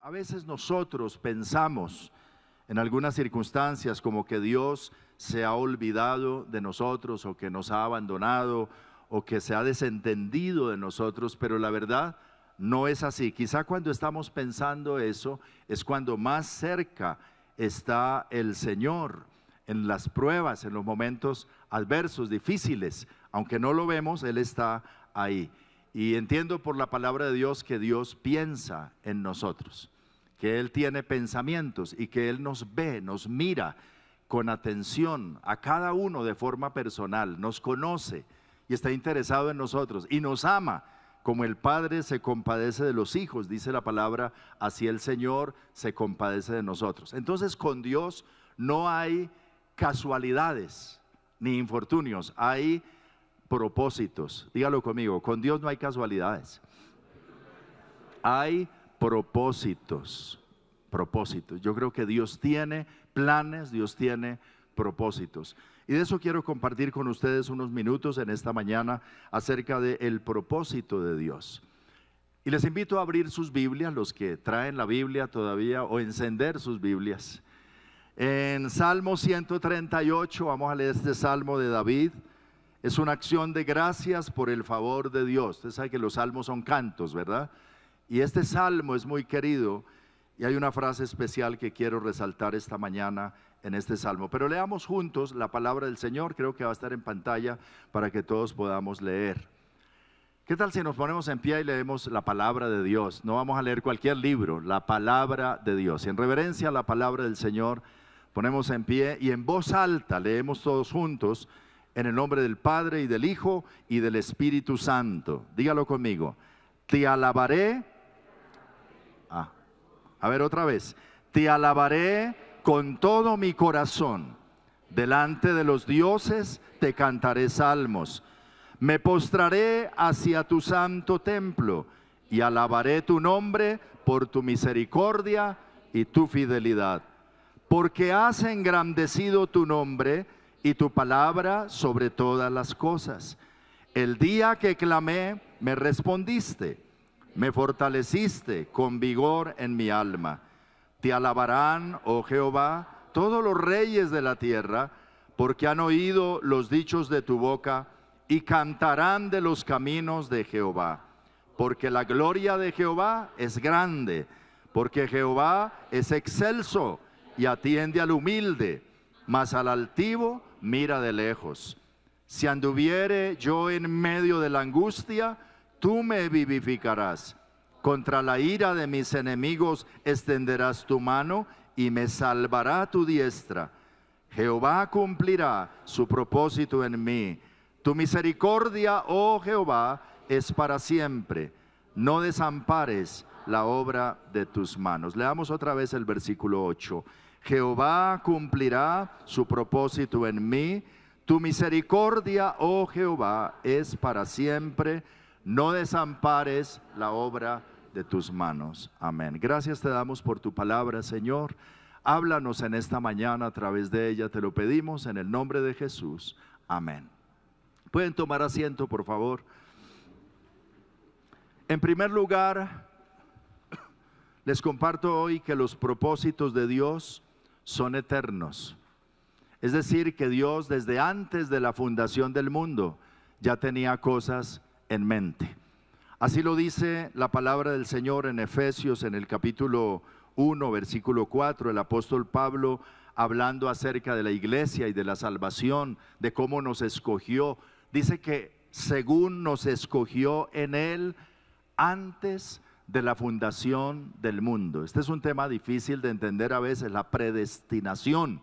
A veces nosotros pensamos en algunas circunstancias como que Dios se ha olvidado de nosotros o que nos ha abandonado o que se ha desentendido de nosotros, pero la verdad no es así. Quizá cuando estamos pensando eso es cuando más cerca está el Señor en las pruebas, en los momentos adversos, difíciles. Aunque no lo vemos, Él está ahí. Y entiendo por la palabra de Dios que Dios piensa en nosotros, que Él tiene pensamientos y que Él nos ve, nos mira con atención a cada uno de forma personal, nos conoce y está interesado en nosotros y nos ama. Como el Padre se compadece de los hijos, dice la palabra, así el Señor se compadece de nosotros. Entonces con Dios no hay casualidades ni infortunios, hay propósitos. Dígalo conmigo, con Dios no hay casualidades, hay propósitos. Yo creo que Dios tiene planes, Dios tiene propósitos. Y de eso quiero compartir con ustedes unos minutos en esta mañana acerca del propósito de Dios. Y les invito a abrir sus Biblias, los que traen la Biblia todavía, o encender sus Biblias. En Salmo 138, vamos a leer este Salmo de David. Es una acción de gracias por el favor de Dios. Usted sabe que los salmos son cantos, ¿verdad? Y este salmo es muy querido y hay una frase especial que quiero resaltar esta mañana en este salmo. Pero leamos juntos la palabra del Señor, creo que va a estar en pantalla para que todos podamos leer. ¿Qué tal si nos ponemos en pie y leemos la palabra de Dios? No vamos a leer cualquier libro, la palabra de Dios. Y en reverencia a la palabra del Señor, ponemos en pie y en voz alta leemos todos juntos en el nombre del Padre y del Hijo y del Espíritu Santo. Dígalo conmigo. Te alabaré. A ver otra vez. Te alabaré con todo mi corazón. Delante de los dioses te cantaré salmos. Me postraré hacia tu santo templo y alabaré tu nombre por tu misericordia y tu fidelidad. Porque has engrandecido tu nombre y tu palabra sobre todas las cosas. El día que clamé, me respondiste. Me fortaleciste con vigor en mi alma. Te alabarán, oh Jehová, todos los reyes de la tierra, porque han oído los dichos de tu boca y cantarán de los caminos de Jehová. Porque la gloria de Jehová es grande, porque Jehová es excelso y atiende al humilde, mas al altivo mira de lejos. Si anduviere yo en medio de la angustia, tú me vivificarás. Contra la ira de mis enemigos extenderás tu mano y me salvará tu diestra. Jehová cumplirá su propósito en mí. Tu misericordia, oh Jehová, es para siempre. No desampares la obra de tus manos. Leamos otra vez el versículo 8. Jehová cumplirá su propósito en mí. Tu misericordia, oh Jehová, es para siempre. No desampares la obra de tus manos. Amén. Gracias te damos por tu palabra, Señor. Háblanos en esta mañana a través de ella. Te lo pedimos en el nombre de Jesús. Amén. Pueden tomar asiento, por favor. En primer lugar, les comparto hoy que los propósitos de Dios son eternos. Es decir, que Dios desde antes de la fundación del mundo ya tenía cosas en mente. Así lo dice la palabra del Señor en Efesios, en el capítulo 1, versículo 4, el apóstol Pablo hablando acerca de la iglesia y de la salvación, de cómo nos escogió. Dice que según nos escogió en Él antes de la fundación del mundo. Este es un tema difícil de entender a veces, la predestinación.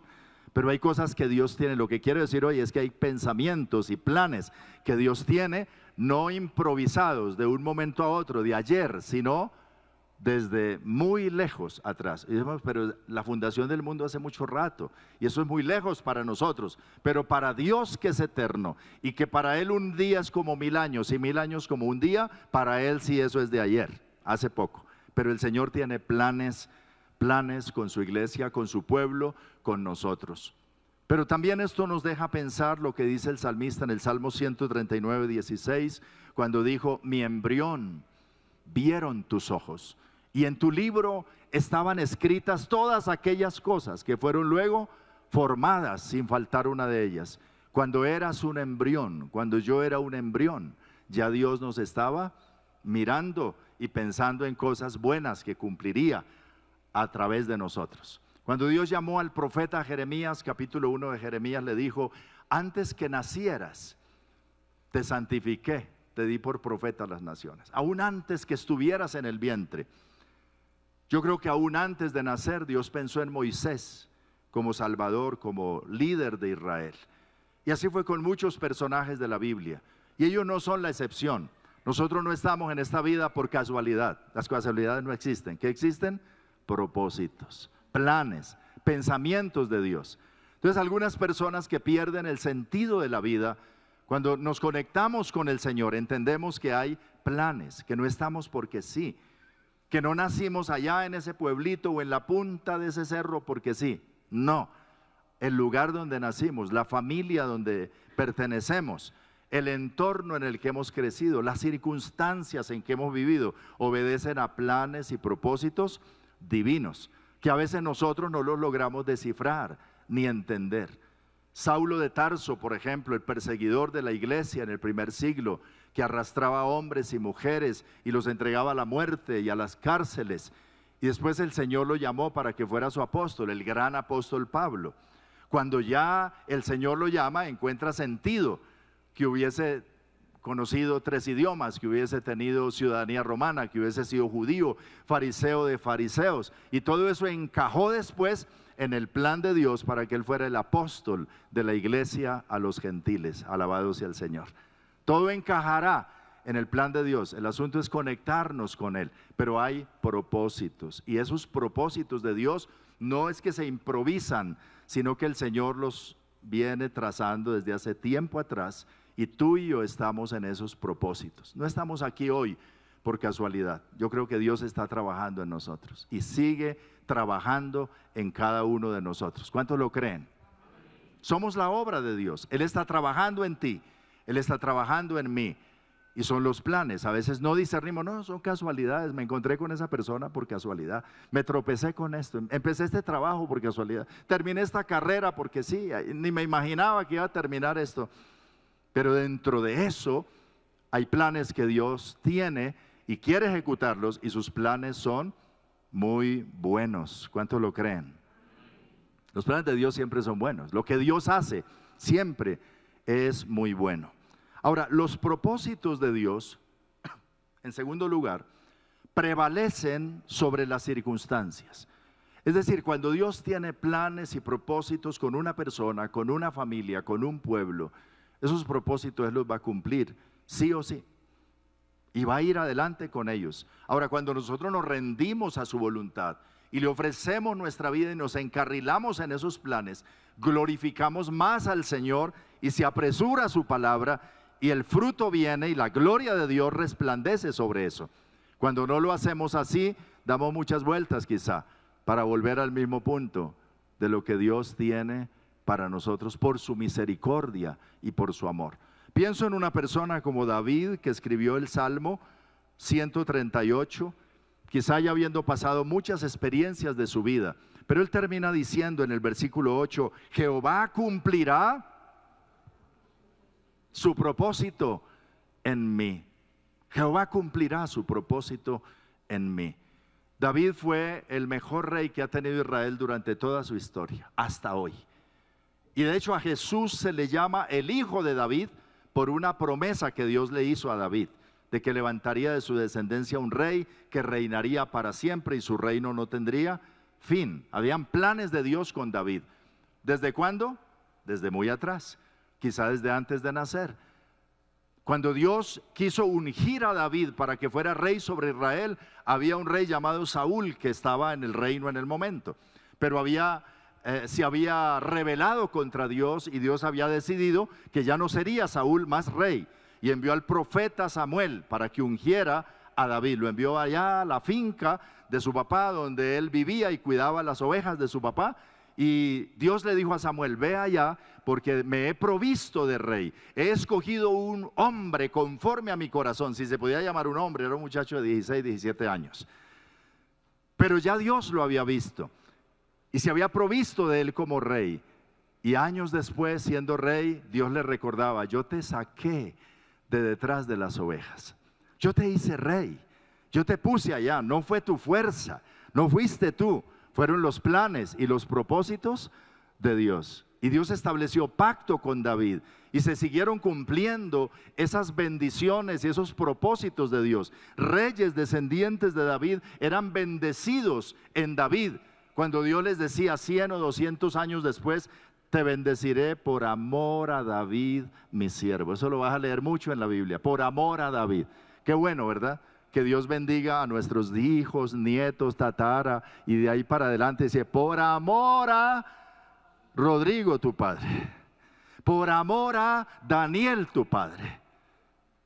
Pero hay cosas que Dios tiene. Lo que quiero decir hoy es que hay pensamientos y planes que Dios tiene, no improvisados de un momento a otro, de ayer, sino desde muy lejos atrás. Y decimos, pero la fundación del mundo hace mucho rato, y eso es muy lejos para nosotros. Pero para Dios, que es eterno, y que para Él un día es como 1000 años, y 1000 años como un día, para Él sí eso es de ayer, hace poco. Pero el Señor tiene planes con su iglesia, con su pueblo, con nosotros. Pero también esto nos deja pensar lo que dice el salmista en el Salmo 139, 16, cuando dijo, mi embrión vieron tus ojos Y en tu libro estaban escritas todas aquellas cosas que fueron luego formadas, sin faltar una de ellas. Cuando eras un embrión, cuando yo era un embrión, ya Dios nos estaba mirando y pensando en cosas buenas que cumpliría a través de nosotros. Cuando Dios llamó al profeta Jeremías, capítulo 1 de Jeremías, le dijo: antes que nacieras, te santifiqué, te di por profeta a las naciones. Aún antes que estuvieras en el vientre. Yo creo que aún antes de nacer, Dios pensó en Moisés como salvador, como líder de Israel. Y así fue con muchos personajes de la Biblia. Y ellos no son la excepción. Nosotros no estamos en esta vida por casualidad. Las casualidades no existen. ¿Qué existen? Propósitos, planes, pensamientos de Dios. Entonces, algunas personas que pierden el sentido de la vida, cuando nos conectamos con el Señor, entendemos que hay planes, que no estamos porque sí, que no nacimos allá en ese pueblito o en la punta de ese cerro porque sí. No, el lugar donde nacimos, la familia donde pertenecemos, el entorno en el que hemos crecido, las circunstancias en que hemos vivido, obedecen a planes y propósitos divinos, que a veces nosotros no los logramos descifrar ni entender. Saulo de Tarso, por ejemplo, el perseguidor de la iglesia en el primer siglo, que arrastraba a hombres y mujeres y los entregaba a la muerte y a las cárceles. Y después el Señor lo llamó para que fuera su apóstol, el gran apóstol Pablo. Cuando ya el Señor lo llama, encuentra sentido que hubiese conocido 3 idiomas, que hubiese tenido ciudadanía romana, que hubiese sido judío, fariseo de fariseos. Y todo eso encajó después en el plan de Dios para que él fuera el apóstol de la iglesia a los gentiles. Alabado sea el Señor. Todo encajará en el plan de Dios. El asunto es conectarnos con Él, pero hay propósitos. Y esos propósitos de Dios no es que se improvisan, sino que el Señor los viene trazando desde hace tiempo atrás, y tú y yo estamos en esos propósitos. No estamos aquí hoy por casualidad. Yo creo que Dios está trabajando en nosotros y sigue trabajando en cada uno de nosotros. ¿Cuántos lo creen? Somos la obra de Dios. Él está trabajando en ti, Él está trabajando en mí. Y son los planes. A veces no discernimos, no, son casualidades. Me encontré con esa persona por casualidad. Me tropecé con esto. Empecé este trabajo por casualidad. Terminé esta carrera porque sí, ni me imaginaba que iba a terminar esto. Pero dentro de eso hay planes que Dios tiene y quiere ejecutarlos, y sus planes son muy buenos. ¿Cuántos lo creen? Los planes de Dios siempre son buenos. Lo que Dios hace siempre es muy bueno. Ahora, los propósitos de Dios, en segundo lugar, prevalecen sobre las circunstancias. Es decir, cuando Dios tiene planes y propósitos con una persona, con una familia, con un pueblo, esos propósitos Él los va a cumplir, sí o sí, y va a ir adelante con ellos. Ahora, cuando nosotros nos rendimos a su voluntad y le ofrecemos nuestra vida y nos encarrilamos en esos planes, glorificamos más al Señor y se apresura su palabra, y el fruto viene y la gloria de Dios resplandece sobre eso. Cuando no lo hacemos así, damos muchas vueltas quizá para volver al mismo punto de lo que Dios tiene para nosotros por su misericordia y por su amor. Pienso en una persona como David, que escribió el Salmo 138, quizá ya habiendo pasado muchas experiencias de su vida, pero él termina diciendo en el versículo 8, Jehová cumplirá su propósito en mí. Jehová cumplirá su propósito en mí. David fue el mejor rey que ha tenido Israel durante toda su historia, hasta hoy. Y de hecho a Jesús se le llama el hijo de David por una promesa que Dios le hizo a David, de que levantaría de su descendencia un rey que reinaría para siempre y su reino no tendría fin. Habían planes de Dios con David. ¿Desde cuándo? Desde muy atrás. Quizá desde antes de nacer. Cuando Dios quiso ungir a David para que fuera rey sobre Israel, había un rey llamado Saúl que estaba en el reino en el momento, pero se había rebelado contra Dios, y Dios había decidido que ya no sería Saúl más rey, y envió al profeta Samuel para que ungiera a David. Lo envió allá a la finca de su papá, donde él vivía y cuidaba las ovejas de su papá. Y Dios le dijo a Samuel, ve allá porque me he provisto de rey. He escogido un hombre conforme a mi corazón. Si se podía llamar un hombre, era un muchacho de 16, 17 años. pero ya Dios lo había visto y se había provisto de él como rey. Y años después, siendo rey, Dios le recordaba: yo te saqué de detrás de las ovejas, yo te hice rey, yo te puse allá. No fue tu fuerza, no fuiste tú, fueron los planes y los propósitos de Dios. Y Dios estableció pacto con David y se siguieron cumpliendo esas bendiciones y esos propósitos de Dios. Reyes descendientes de David eran bendecidos en David, cuando Dios les decía 100 o 200 años después: te bendeciré por amor a David, mi siervo. Eso lo vas a leer mucho en la Biblia, por amor a David. Qué bueno, ¿verdad? Que Dios bendiga a nuestros hijos, nietos, tatara, y de ahí para adelante dice: por amor a Rodrigo, tu padre, por amor a Daniel, tu padre.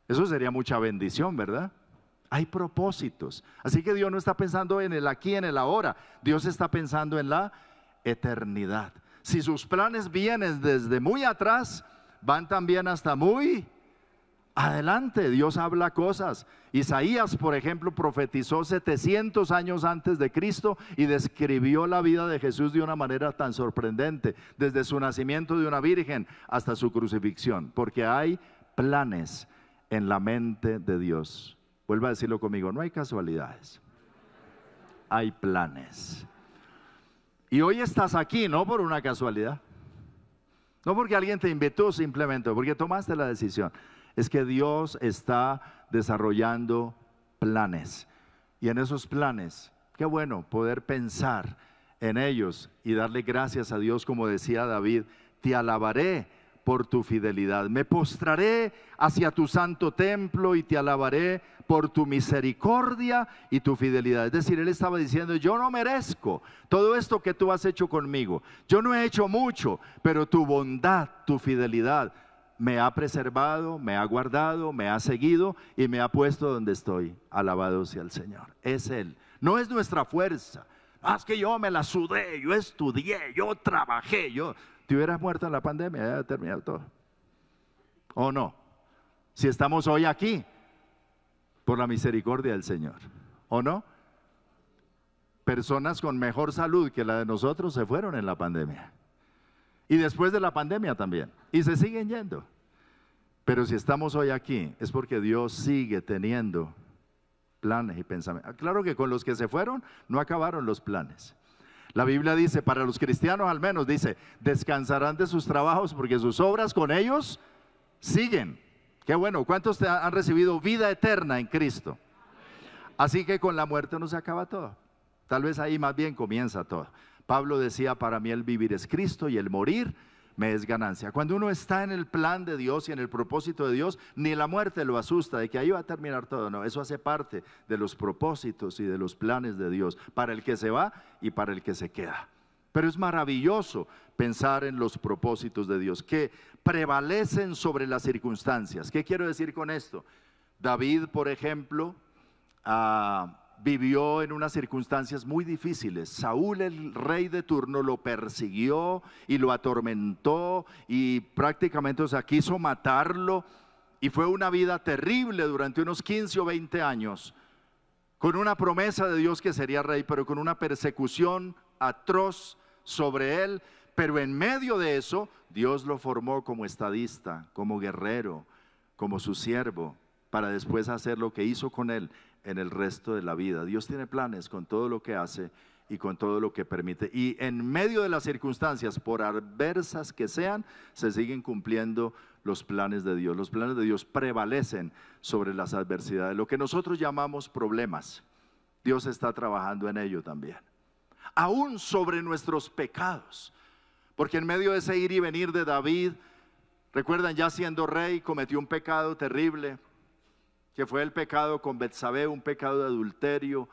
Eso sería mucha bendición, ¿verdad? Hay propósitos. Así que Dios no está pensando en el aquí, en el ahora. Dios está pensando en la eternidad. Si sus planes vienen desde muy atrás, van también hasta muy adelante. Dios habla cosas. Isaías, por ejemplo, profetizó 700 años antes de Cristo y describió la vida de Jesús de una manera tan sorprendente, desde su nacimiento de una virgen hasta su crucifixión, porque hay planes en la mente de Dios. Vuelva a decirlo conmigo: no hay casualidades, hay planes. Y hoy estás aquí no por una casualidad, no porque alguien te invitó, simplemente porque tomaste la decisión. Es que Dios está desarrollando planes. Y en esos planes, qué bueno poder pensar en ellos y darle gracias a Dios, como decía David: te alabaré por tu fidelidad. Me postraré hacia tu santo templo y te alabaré por tu misericordia y tu fidelidad. Es decir, él estaba diciendo: yo no merezco todo esto que tú has hecho conmigo. Yo no he hecho mucho, pero tu bondad, tu fidelidad me ha preservado, me ha guardado, me ha seguido y me ha puesto donde estoy. Alabado sea el Señor. Es Él, no es nuestra fuerza. Es que yo me la sudé, yo estudié, yo trabajé, Te hubieras muerto en la pandemia, ya terminado todo. ¿O no? Si estamos hoy aquí, por la misericordia del Señor. ¿O no? Personas con mejor salud que la de nosotros se fueron en la pandemia. Y después de la pandemia también. Y se siguen yendo. Pero si estamos hoy aquí, es porque Dios sigue teniendo planes y pensamientos. Claro que con los que se fueron, no acabaron los planes. La Biblia dice, para los cristianos al menos, dice: descansarán de sus trabajos porque sus obras con ellos siguen. Qué bueno. ¿Cuántos han recibido vida eterna en Cristo? Así que con la muerte no se acaba todo. Tal vez ahí más bien comienza todo. Pablo decía: para mí el vivir es Cristo y el morir me es ganancia. Cuando uno está en el plan de Dios y en el propósito de Dios, ni la muerte lo asusta de que ahí va a terminar todo. No, eso hace parte de los propósitos y de los planes de Dios, para el que se va y para el que se queda. Pero es maravilloso pensar en los propósitos de Dios, que prevalecen sobre las circunstancias. ¿Qué quiero decir con esto? David, por ejemplo, vivió en unas circunstancias muy difíciles. Saúl, el rey de turno, lo persiguió y lo atormentó y prácticamente, quiso matarlo, y fue una vida terrible durante unos 15 o 20 años, con una promesa de Dios que sería rey, pero con una persecución atroz sobre él. Pero en medio de eso, Dios lo formó como estadista, como guerrero, como su siervo, para después hacer lo que hizo con él en el resto de la vida. Dios tiene planes con todo lo que hace y con todo lo que permite. Y en medio de las circunstancias, por adversas que sean, se siguen cumpliendo los planes de Dios. Los planes de Dios prevalecen sobre las adversidades. Lo que nosotros llamamos problemas, Dios está trabajando en ello también. Aún sobre nuestros pecados. Porque en medio de ese ir y venir de David, recuerdan, ya siendo rey, cometió un pecado terrible, que fue el pecado con Betsabé, un pecado de adulterio,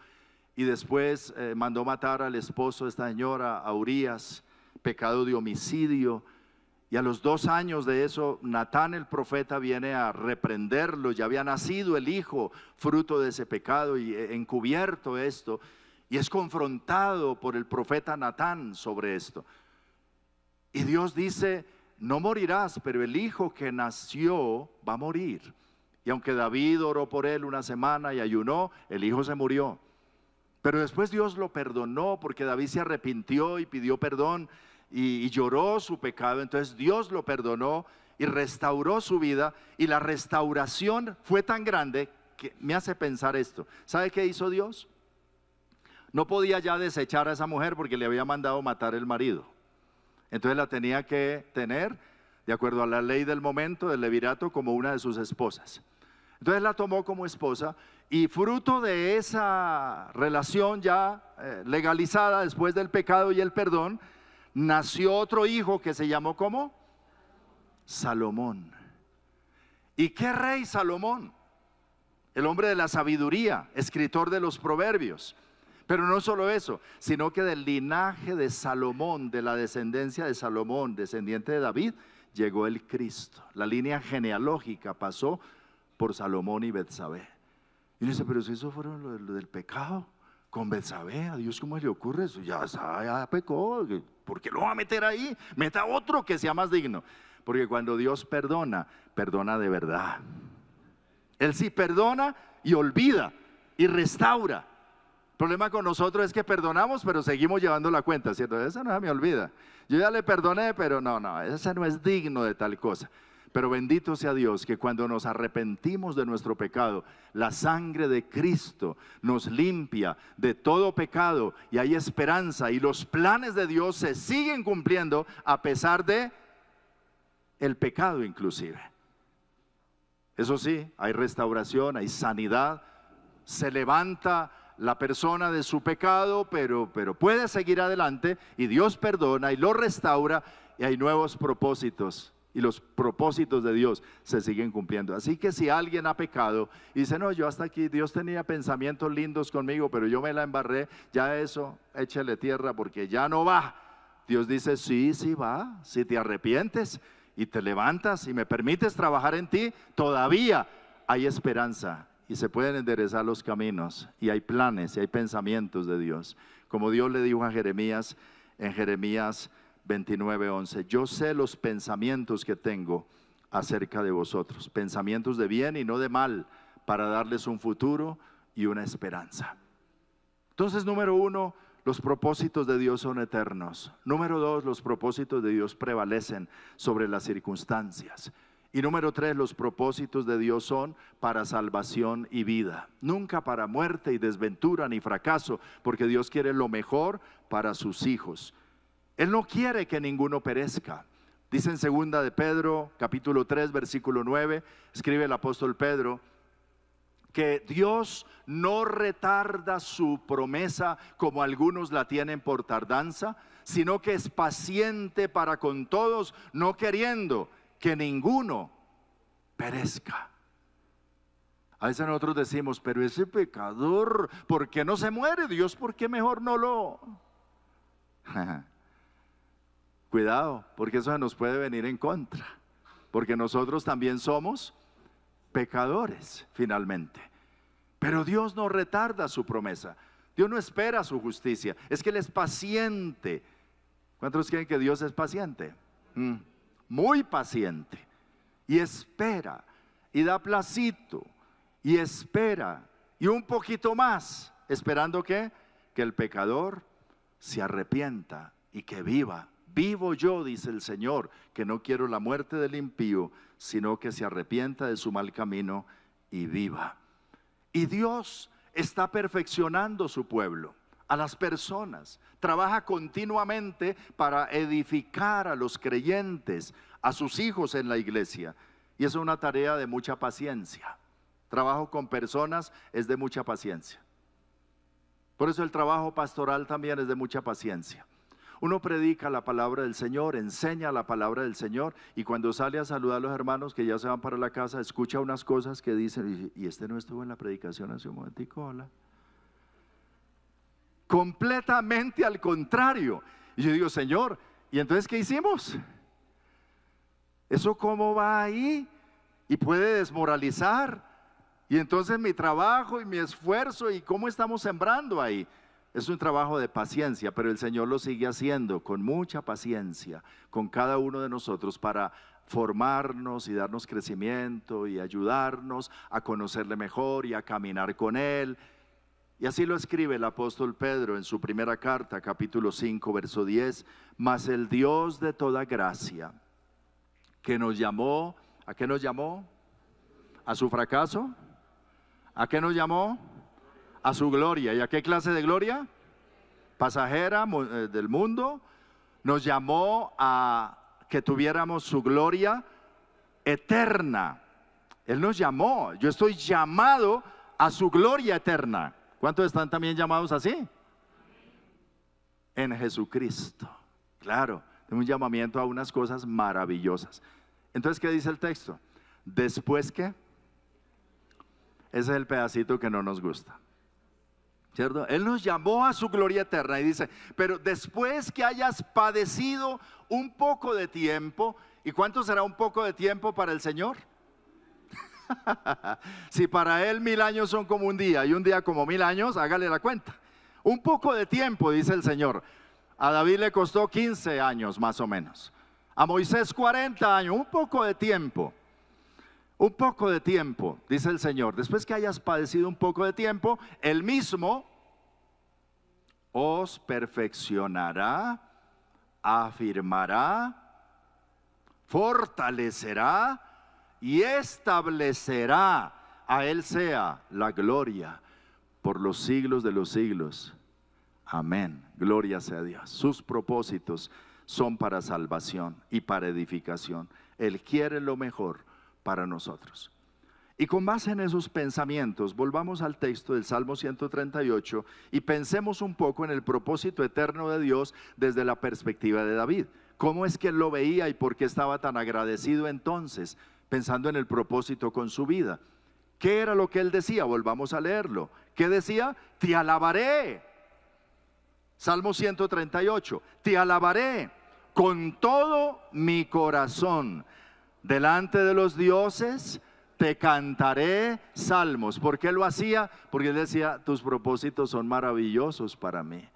y después mandó matar al esposo de esta señora, a Urías, pecado de homicidio. Y a los 2 años de eso, Natán el profeta viene a reprenderlo. Ya había nacido el hijo fruto de ese pecado y encubierto esto, y es confrontado por el profeta Natán sobre esto. Y Dios dice: no morirás, pero el hijo que nació va a morir. Y aunque David oró por él una semana y ayunó, el hijo se murió. Pero después Dios lo perdonó porque David se arrepintió y pidió perdón y lloró su pecado. Entonces Dios lo perdonó y restauró su vida, y la restauración fue tan grande que me hace pensar esto. ¿Sabe qué hizo Dios? No podía ya desechar a esa mujer porque le había mandado matar el marido. Entonces la tenía que tener, de acuerdo a la ley del momento del levirato, como una de sus esposas. Entonces la tomó como esposa, y fruto de esa relación ya legalizada después del pecado y el perdón, nació otro hijo que se llamó ¿cómo? Salomón. ¿Y qué rey Salomón? El hombre de la sabiduría, escritor de los proverbios. Pero no solo eso, sino que del linaje de Salomón, de la descendencia de Salomón, descendiente de David, llegó el Cristo. La línea genealógica pasó por Salomón y Betsabé. Y uno dice, pero si eso fueron lo del pecado con Betsabé, ¿a Dios cómo le ocurre eso? Ya pecó, ¿por qué lo va a meter ahí? Meta otro que sea más digno. Porque cuando Dios perdona, perdona de verdad. Él sí perdona y olvida y restaura. El problema con nosotros es que perdonamos, pero seguimos llevando la cuenta, ¿cierto? Esa no se me olvida. Yo ya le perdoné, pero no, ese no es digno de tal cosa. Pero bendito sea Dios que cuando nos arrepentimos de nuestro pecado, la sangre de Cristo nos limpia de todo pecado y hay esperanza, y los planes de Dios se siguen cumpliendo a pesar de el pecado inclusive. Eso sí, hay restauración, hay sanidad, se levanta la persona de su pecado, pero puede seguir adelante, y Dios perdona y lo restaura, y hay nuevos propósitos, y los propósitos de Dios se siguen cumpliendo. Así que si alguien ha pecado y dice, no, yo hasta aquí, Dios tenía pensamientos lindos conmigo, pero yo me la embarré, ya eso, échale tierra porque ya no va. Dios dice, sí va, si te arrepientes y te levantas y me permites trabajar en ti, todavía hay esperanza. Y se pueden enderezar los caminos, y hay planes y hay pensamientos de Dios. Como Dios le dijo a Jeremías en Jeremías 29:11, yo sé los pensamientos que tengo acerca de vosotros, pensamientos de bien y no de mal, para darles un futuro y una esperanza. Entonces, número uno, los propósitos de Dios son eternos. Número dos, los propósitos de Dios prevalecen sobre las circunstancias. Y número tres, los propósitos de Dios son para salvación y vida, nunca para muerte y desventura ni fracaso, porque Dios quiere lo mejor para sus hijos. Él no quiere que ninguno perezca. Dice en segunda de Pedro, capítulo 3, versículo 9, escribe el apóstol Pedro, que Dios no retarda su promesa como algunos la tienen por tardanza, sino que es paciente para con todos, no queriendo que ninguno perezca. A veces nosotros decimos, pero ese pecador, ¿por qué no se muere? Dios, ¿por qué mejor no lo? Cuidado, porque eso nos puede venir en contra, porque nosotros también somos pecadores finalmente. Pero Dios no retarda su promesa, Dios no espera su justicia, es que Él es paciente. ¿Cuántos creen que Dios es paciente? Muy paciente, y espera, y da placito, y espera, y un poquito más, esperando que el pecador se arrepienta y que viva. Vivo yo, dice el Señor, que no quiero la muerte del impío, sino que se arrepienta de su mal camino y viva. Y Dios está perfeccionando su pueblo, a las personas. Trabaja continuamente para edificar a los creyentes, a sus hijos en la iglesia. Y eso es una tarea de mucha paciencia. Trabajo con personas es de mucha paciencia. Por eso el trabajo pastoral también es de mucha paciencia. Uno predica la palabra del Señor, enseña la palabra del Señor, y cuando sale a saludar a los hermanos que ya se van para la casa, escucha unas cosas que dicen, y este no estuvo en la predicación hace un momentico, hola. Completamente al contrario. Y yo digo, Señor, ¿y entonces qué hicimos? ¿Eso cómo va ahí? Y puede desmoralizar. Y entonces mi trabajo y mi esfuerzo, ¿y cómo estamos sembrando ahí? Es un trabajo de paciencia, pero el Señor lo sigue haciendo con mucha paciencia con cada uno de nosotros para formarnos y darnos crecimiento y ayudarnos a conocerle mejor y a caminar con Él. Y así lo escribe el apóstol Pedro en su primera carta, capítulo 5, verso 10. Mas el Dios de toda gracia, que nos llamó, ¿a qué nos llamó? ¿A su fracaso? ¿A qué nos llamó? A su gloria. ¿Y a qué clase de gloria? Pasajera del mundo. Nos llamó a que tuviéramos su gloria eterna. Él nos llamó. Yo estoy llamado a su gloria eterna. ¿Cuántos están también llamados así? En Jesucristo. Claro, es un llamamiento a unas cosas maravillosas. Entonces, ¿qué dice el texto? Después que, ese es el pedacito que no nos gusta, ¿cierto? Él nos llamó a su gloria eterna y dice, pero después que hayas padecido un poco de tiempo, ¿y cuánto será un poco de tiempo para el Señor? Si para Él 1000 años son como un día y un día como 1000 años, hágale la cuenta. Un poco de tiempo, dice el Señor. A David le costó 15 años más o menos. A Moisés 40 años, un poco de tiempo. Un poco de tiempo, dice el Señor. Después que hayas padecido un poco de tiempo, Él mismo os perfeccionará, afirmará, fortalecerá y establecerá. A Él sea la gloria por los siglos de los siglos. Amén. Gloria sea a Dios. Sus propósitos son para salvación y para edificación. Él quiere lo mejor para nosotros. Y con base en esos pensamientos, volvamos al texto del Salmo 138 y pensemos un poco en el propósito eterno de Dios desde la perspectiva de David. ¿Cómo es que él lo veía y por qué estaba tan agradecido entonces, pensando en el propósito con su vida? ¿Qué era lo que él decía? Volvamos a leerlo. ¿Qué decía? Te alabaré. Salmo 138, te alabaré con todo mi corazón. Delante de los dioses te cantaré salmos. ¿Por qué lo hacía? Porque él decía, tus propósitos son maravillosos para mí.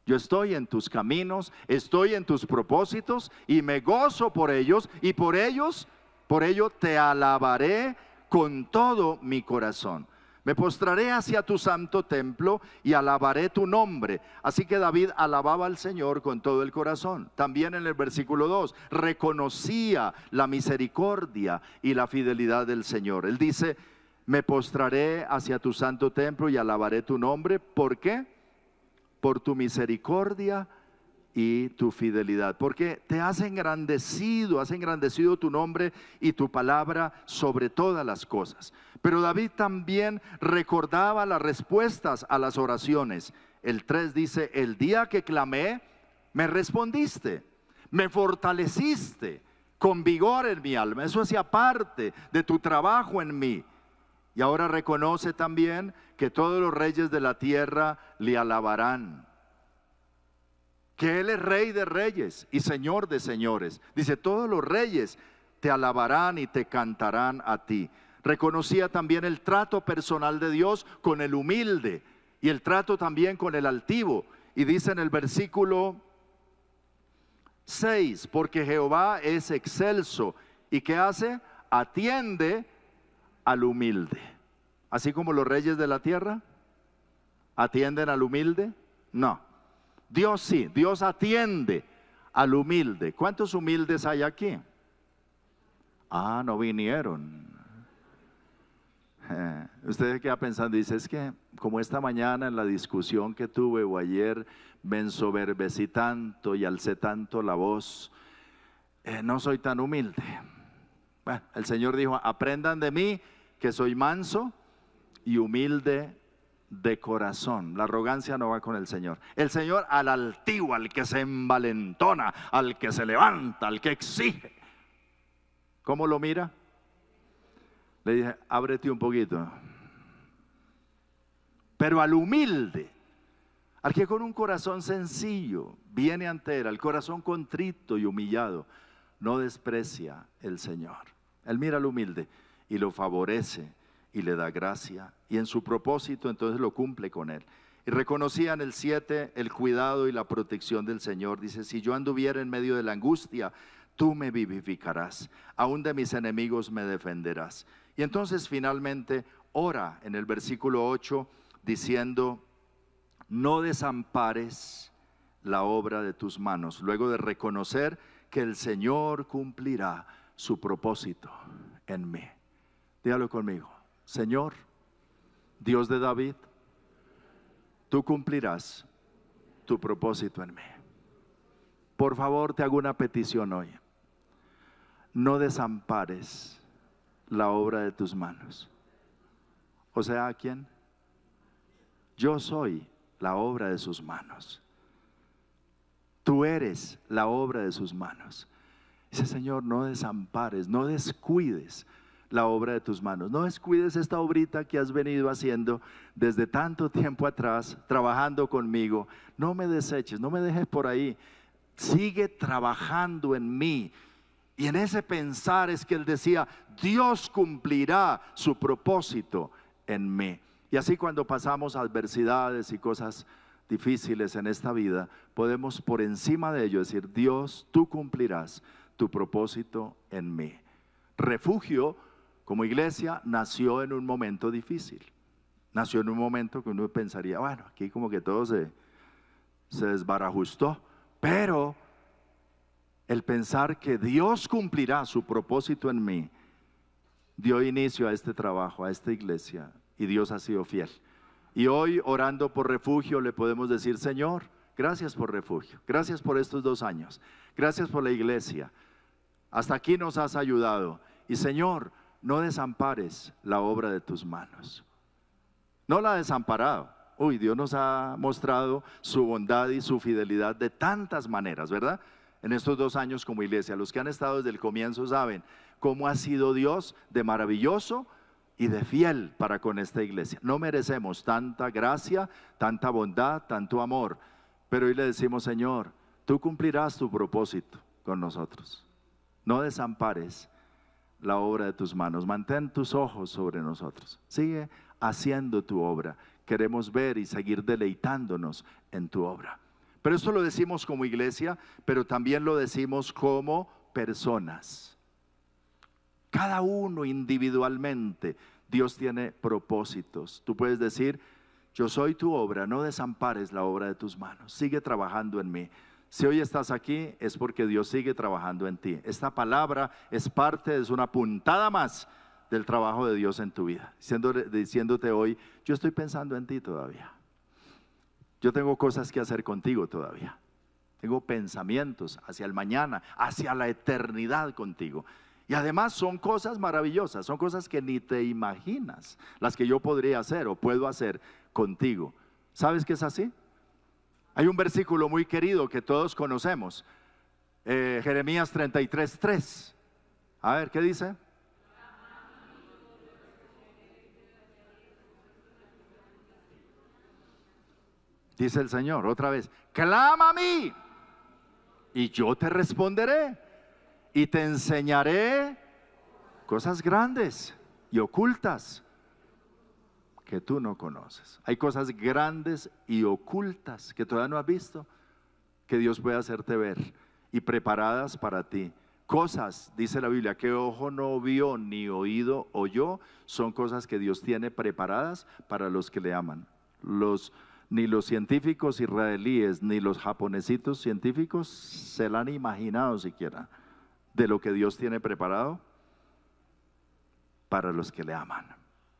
Yo estoy en tus caminos, estoy en tus propósitos y me gozo por ellos y por ello te alabaré con todo mi corazón. Me postraré hacia tu santo templo y alabaré tu nombre. Así que David alababa al Señor con todo el corazón. También en el versículo 2, reconocía la misericordia y la fidelidad del Señor. Él dice, me postraré hacia tu santo templo y alabaré tu nombre. ¿Por qué? Por tu misericordia y tu fidelidad, porque te has engrandecido tu nombre y tu palabra sobre todas las cosas. Pero David también recordaba las respuestas a las oraciones. El 3 dice, el día que clamé, me respondiste, me fortaleciste con vigor en mi alma. Eso hacía parte de tu trabajo en mí. Y ahora reconoce también que todos los reyes de la tierra le alabarán, que Él es Rey de reyes y Señor de señores. Dice, todos los reyes te alabarán y te cantarán a ti. Reconocía también el trato personal de Dios con el humilde y el trato también con el altivo. Y dice en el versículo 6, porque Jehová es excelso. ¿Y qué hace? Atiende al humilde. Así como los reyes de la tierra atienden al humilde. No. Dios sí, Dios atiende al humilde. ¿Cuántos humildes hay aquí? Ah, no vinieron. Usted queda pensando, dice, es que como esta mañana en la discusión que tuve o ayer me ensoberbecí tanto y alcé tanto la voz, no soy tan humilde. Bueno, el Señor dijo, aprendan de mí que soy manso y humilde de corazón. La arrogancia no va con el Señor. El Señor al altivo, al que se envalentona, al que se levanta, al que exige. ¿Cómo lo mira? Le dije, ábrete un poquito. Pero al humilde, al que con un corazón sencillo viene ante Él, al corazón contrito y humillado, no desprecia el Señor. Él mira al humilde y lo favorece y le da gracia, y en su propósito entonces lo cumple con él. Y reconocía en el 7 el cuidado y la protección del Señor. Dice, si yo anduviera en medio de la angustia, tú me vivificarás, aún de mis enemigos me defenderás. Y entonces finalmente ora en el versículo 8 diciendo, no desampares la obra de tus manos, luego de reconocer que el Señor cumplirá su propósito en mí. Dígalo conmigo: Señor, Dios de David, tú cumplirás tu propósito en mí. Por favor, te hago una petición hoy: no desampares la obra de tus manos. O sea, ¿a quién? Yo soy la obra de sus manos. Tú eres la obra de sus manos. Dice: Señor, no desampares, no descuides la obra de tus manos. No descuides esta obrita que has venido haciendo desde tanto tiempo atrás, trabajando conmigo. No me deseches, no me dejes por ahí. Sigue trabajando en mí. Y en ese pensar es que él decía: Dios cumplirá su propósito en mí. Y así, cuando pasamos adversidades y cosas difíciles en esta vida, podemos por encima de ello decir: Dios, tú cumplirás tu propósito en mí. Refugio, como iglesia, nació en un momento difícil. Nació en un momento que uno pensaría: bueno, aquí como que todo se desbarajustó. Pero el pensar que Dios cumplirá su propósito en mí dio inicio a este trabajo, a esta iglesia, y Dios ha sido fiel. Y hoy, orando por Refugio, le podemos decir: Señor, gracias por Refugio, gracias por estos 2 años, gracias por la iglesia, hasta aquí nos has ayudado. Y Señor, no desampares la obra de tus manos. No la ha desamparado. Uy, Dios nos ha mostrado su bondad y su fidelidad de tantas maneras, ¿verdad? En estos 2 años como iglesia, los que han estado desde el comienzo saben cómo ha sido Dios de maravilloso y de fiel para con esta iglesia. No merecemos tanta gracia, tanta bondad, tanto amor, pero hoy le decimos: Señor, tú cumplirás tu propósito con nosotros. No desampares la obra de tus manos, mantén tus ojos sobre nosotros, sigue haciendo tu obra. Queremos ver y seguir deleitándonos en tu obra. Pero esto lo decimos como iglesia, pero también lo decimos como personas. Cada uno individualmente, Dios tiene propósitos. Tú puedes decir: yo soy tu obra, no desampares la obra de tus manos, sigue trabajando en mí. Si hoy estás aquí, es porque Dios sigue trabajando en ti. Esta palabra es parte, es una puntada más del trabajo de Dios en tu vida, diciéndote hoy: yo estoy pensando en ti todavía. Yo tengo cosas que hacer contigo todavía. Tengo pensamientos hacia el mañana, hacia la eternidad contigo. Y además son cosas maravillosas, son cosas que ni te imaginas, las que yo podría hacer o puedo hacer contigo. ¿Sabes que es así? Hay un versículo muy querido que todos conocemos, Jeremías 33:3. A ver, ¿qué dice? Dice el Señor otra vez: clama a mí y yo te responderé y te enseñaré cosas grandes y ocultas que tú no conoces. Hay cosas grandes y ocultas que todavía no has visto, que Dios puede hacerte ver y preparadas para ti. Cosas, dice la Biblia, que ojo no vio ni oído oyó, son cosas que Dios tiene preparadas para los que le aman. Ni los científicos israelíes ni los japonesitos científicos se la han imaginado siquiera de lo que Dios tiene preparado para los que le aman,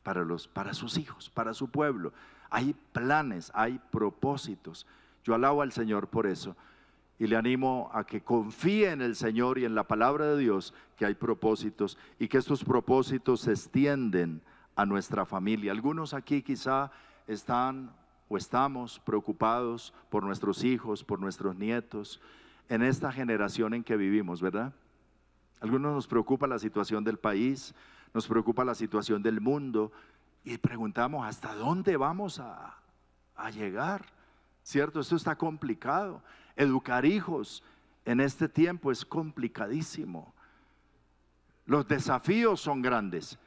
para sus hijos, para su pueblo. Hay planes, hay propósitos. Yo alabo al Señor por eso y le animo a que confíe en el Señor y en la palabra de Dios, que hay propósitos y que estos propósitos se extienden a nuestra familia. Algunos aquí quizá están o estamos preocupados por nuestros hijos, por nuestros nietos, en esta generación en que vivimos, ¿verdad? Algunos nos preocupa la situación del país, nos preocupa la situación del mundo y preguntamos: ¿hasta dónde vamos a llegar? ¿Cierto? Esto está complicado. Educar hijos en este tiempo es complicadísimo. Los desafíos son grandes,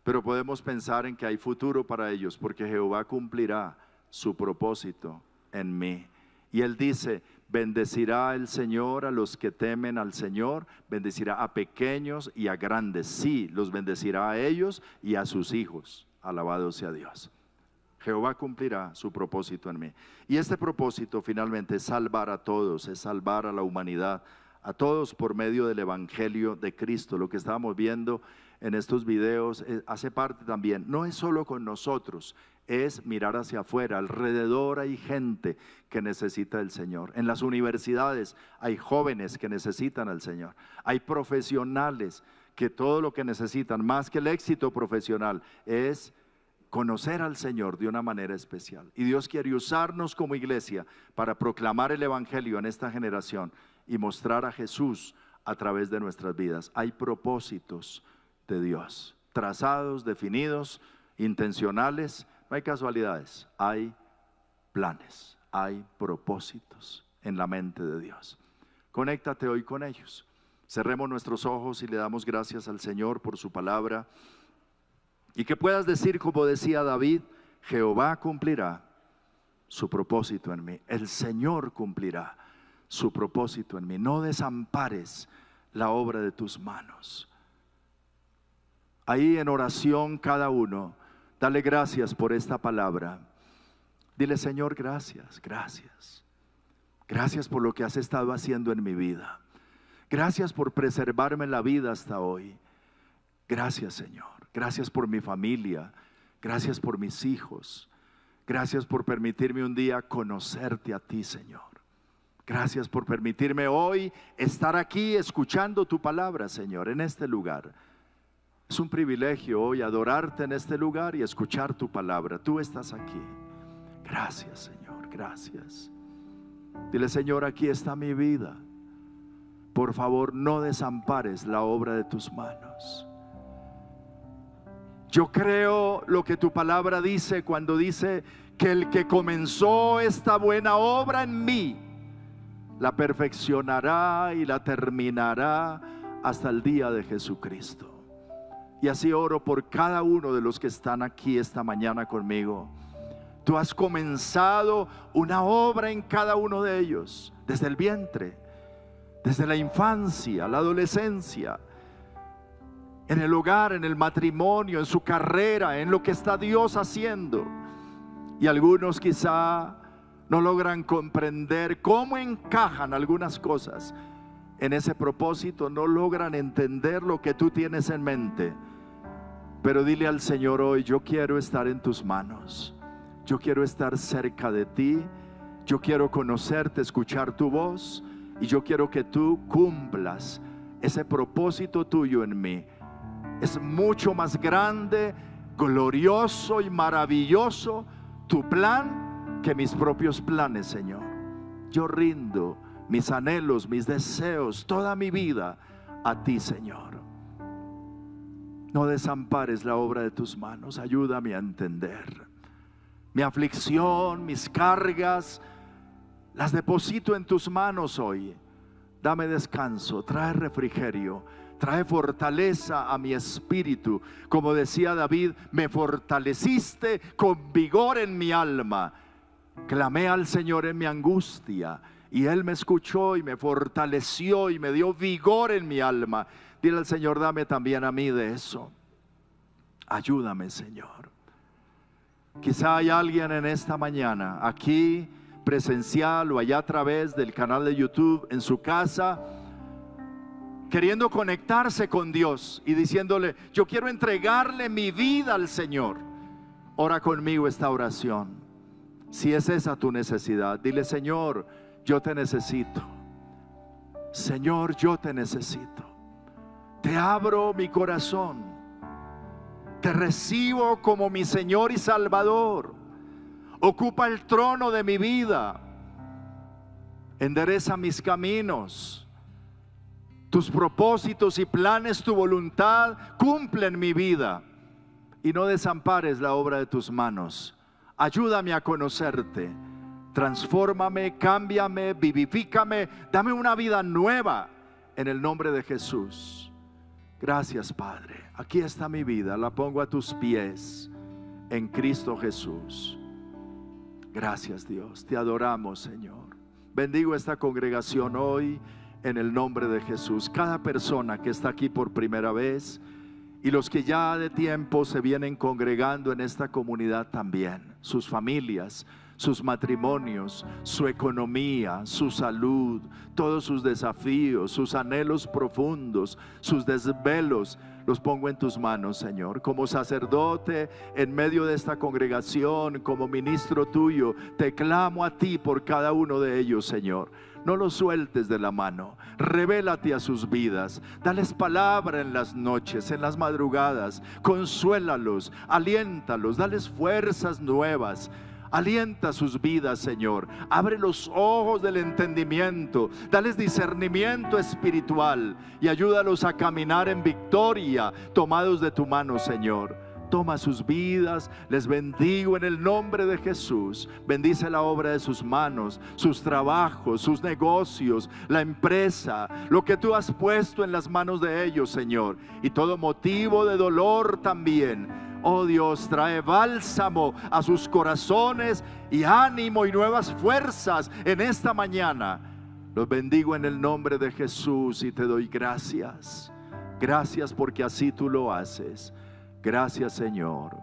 pero podemos pensar en que hay futuro para ellos, porque Jehová cumplirá su propósito en mí. Y Él dice: bendecirá el Señor a los que temen al Señor, bendecirá a pequeños y a grandes. Sí, los bendecirá a ellos y a sus hijos. Alabado sea Dios. Jehová cumplirá su propósito en mí. Y este propósito finalmente es salvar a todos, es salvar a la humanidad, a todos por medio del Evangelio de Cristo. Lo que estábamos viendo en estos videos hace parte también, no es solo con nosotros, es mirar hacia afuera. Alrededor hay gente que necesita del Señor. En las universidades hay jóvenes que necesitan al Señor. Hay profesionales que todo lo que necesitan, más que el éxito profesional, es conocer al Señor de una manera especial. Y Dios quiere usarnos como iglesia para proclamar el Evangelio en esta generación y mostrar a Jesús a través de nuestras vidas. Hay propósitos de Dios, trazados, definidos, intencionales. No hay casualidades, hay planes, hay propósitos en la mente de Dios. Conéctate hoy con ellos. Cerremos nuestros ojos y le damos gracias al Señor por su palabra. Y que puedas decir, como decía David, Jehová cumplirá su propósito en mí. El Señor cumplirá su propósito en mí. No desampares la obra de tus manos. Ahí en oración cada uno, dale gracias por esta palabra. Dile, Señor, gracias, gracias. Gracias por lo que has estado haciendo en mi vida. Gracias por preservarme la vida hasta hoy. Gracias, Señor. Gracias por mi familia. Gracias por mis hijos. Gracias por permitirme un día conocerte a ti, Señor. Gracias por permitirme hoy estar aquí escuchando tu palabra, Señor, en este lugar. Es un privilegio hoy adorarte en este lugar y escuchar tu palabra. Tú estás aquí. Gracias, Señor, gracias. Dile, Señor, aquí está mi vida. Por favor, no desampares la obra de tus manos. Yo creo lo que tu palabra dice cuando dice que el que comenzó esta buena obra en mí, la perfeccionará y la terminará hasta el día de Jesucristo. Y así oro por cada uno de los que están aquí esta mañana conmigo. Tú has comenzado una obra en cada uno de ellos, desde el vientre, desde la infancia, la adolescencia, en el hogar, en el matrimonio, en su carrera, en lo que está Dios haciendo. Y algunos quizá no logran comprender cómo encajan algunas cosas en ese propósito, no logran entender lo que tú tienes en mente. Pero dile al Señor hoy, yo quiero estar en tus manos, yo quiero estar cerca de ti, yo quiero conocerte, escuchar tu voz, y yo quiero que tú cumplas ese propósito tuyo en mí. Es mucho más grande, glorioso y maravilloso tu plan que mis propios planes, Señor. Yo rindo mis anhelos, mis deseos, toda mi vida a ti, Señor. No desampares la obra de tus manos. Ayúdame a entender. Mi aflicción, mis cargas, las deposito en tus manos hoy. Dame descanso, trae refrigerio, trae fortaleza a mi espíritu. Como decía David, me fortaleciste con vigor en mi alma. Clamé al Señor en mi angustia y Él me escuchó y me fortaleció y me dio vigor en mi alma. Dile al Señor, dame también a mí de eso. Ayúdame, Señor. Quizá hay alguien en esta mañana, aquí presencial o allá a través del canal de YouTube, en su casa, queriendo conectarse con Dios y diciéndole, yo quiero entregarle mi vida al Señor. Ora conmigo esta oración. Si es esa tu necesidad, dile, Señor, yo te necesito. Señor, yo te necesito. Te abro mi corazón. Te recibo como mi Señor y Salvador. Ocupa el trono de mi vida. Endereza mis caminos. Tus propósitos y planes, tu voluntad, cumplen mi vida. Y no desampares la obra de tus manos. Ayúdame a conocerte. Transfórmame, cámbiame, vivifícame. Dame una vida nueva en el nombre de Jesús. Gracias, Padre. Aquí está mi vida, la pongo a tus pies en Cristo Jesús. Gracias, Dios, te adoramos, Señor. Bendigo esta congregación hoy en el nombre de Jesús. Cada persona que está aquí por primera vez y los que ya de tiempo se vienen congregando en esta comunidad también. sus familias, sus matrimonios, su economía, su salud, todos sus desafíos, sus anhelos profundos, sus desvelos, los pongo en tus manos, Señor. Como sacerdote en medio de esta congregación, como ministro tuyo, te clamo a ti por cada uno de ellos, Señor. No los sueltes de la mano, revélate a sus vidas, dales palabra en las noches, en las madrugadas, consuélalos, aliéntalos, dales fuerzas nuevas. Alienta sus vidas, Señor. Abre los ojos del entendimiento. Dales discernimiento espiritual y ayúdalos a caminar en victoria, tomados de tu mano, Señor. Toma sus vidas, les bendigo en el nombre de Jesús. Bendice la obra de sus manos, sus trabajos, sus negocios, la empresa, lo que tú has puesto en las manos de ellos, Señor. Y todo motivo de dolor también, oh Dios, trae bálsamo a sus corazones y ánimo y nuevas fuerzas en esta mañana. Los bendigo en el nombre de Jesús y te doy gracias. Gracias porque así tú lo haces. Gracias, Señor.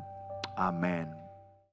Amén.